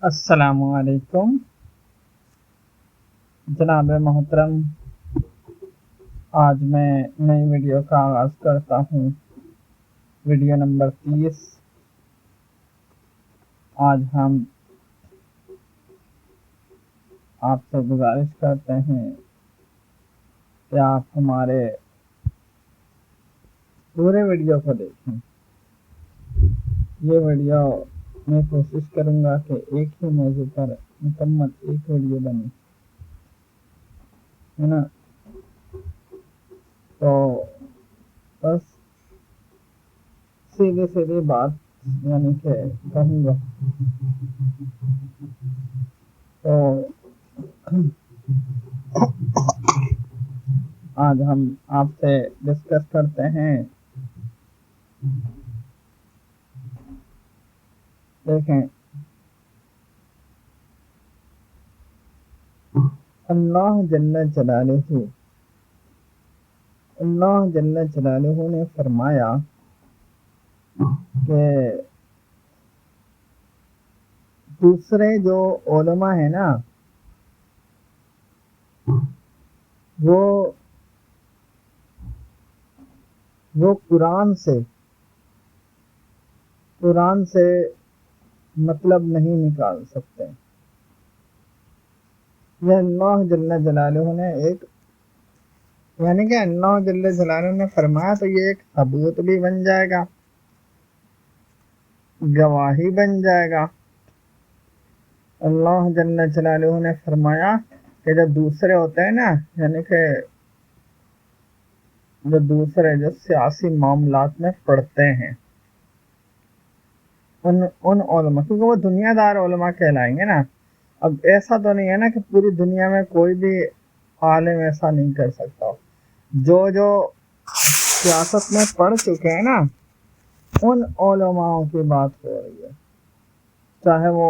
السلام علیکم جناب محترم، آج میں نئی ویڈیو کا آغاز کرتا ہوں، ویڈیو نمبر 30۔ آج ہم آپ سے گزارش کرتے ہیں کہ آپ ہمارے پورے ویڈیو کو دیکھیں۔ یہ ویڈیو میں کوشش کروں گا کہ ایک ہی موضوع پر مکمل ایک ویڈیو بنے، ہے نا؟ تو بس سیدھی بات یعنی کہ کہوں گا تو آج ہم آپ سے ڈسکس کرتے ہیں، دیکھیں اللہ جل جلالہ نے فرمایا کہ دوسرے جو علماء ہیں نا وہ قرآن سے مطلب نہیں نکال سکتے۔ یہ اللہ جل جلالہ نے یعنی کہ اللہ جل جلالہ نے فرمایا تو یہ ایک ثبوت بھی بن جائے گا، گواہی بن جائے گا۔ اللہ جل جلالہ نے فرمایا کہ جو دوسرے ہوتے ہیں نا، یعنی کہ جو سیاسی معاملات میں پڑھتے ہیں ان علماء، کیونکہ وہ دنیا دار علماء کہلائیں گے نا۔ اب ایسا تو نہیں ہے نا کہ پوری دنیا میں کوئی بھی عالم ایسا نہیں کر سکتا۔ جو سیاست میں پڑھ چکے ہیں نا، ان علماء کی بات ہو رہی ہے۔ چاہے وہ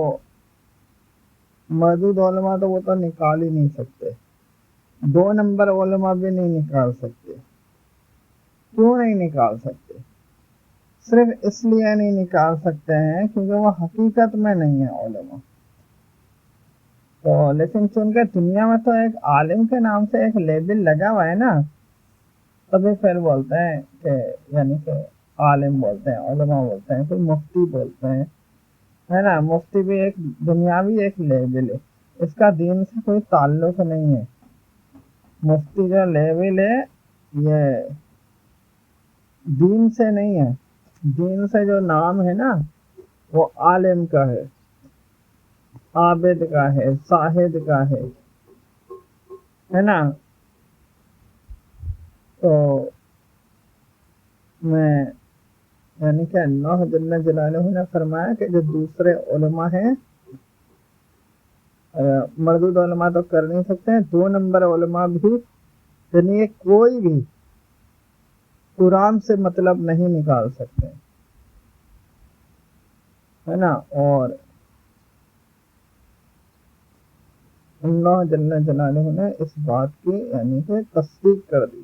موجود علماء تو وہ تو نکال ہی نہیں سکتے، 2 نمبر علماء بھی نہیں نکال سکتے۔ کیوں نہیں نکال سکتے؟ صرف اس لیے نہیں نکال سکتے ہیں کیونکہ وہ حقیقت میں نہیں ہے علماء۔ تو لیکن چونکہ دنیا میں تو ایک عالم کے نام سے ایک لیبل لگا ہوا ہے نا، تبھی پھر بولتے ہیں کہ یعنی کہ عالم بولتے ہیں، علماء بولتے ہیں، کوئی مفتی بولتے ہیں، ہے نا؟ مفتی بھی ایک دنیاوی ایک لیبل ہے، اس کا دین سے کوئی تعلق نہیں ہے۔ مفتی جو لیبل ہے یہ دین سے نہیں ہے، دین سے جو نام ہے نا وہ عالم کا ہے، عابد کا ہے، زاہد کا ہے نا؟ تو میں یعنی کہ اللہ جل جلالہ نے فرمایا کہ جو دوسرے علماء ہیں، مردود علماء تو کر نہیں سکتے ہیں، 2 نمبر علماء بھی، یعنی کوئی بھی قرآن سے مطلب نہیں نکال سکتے، ہے نا؟ اور اللہ جل جلالہ نے اس بات کی یعنی کہ تصدیق کر دی۔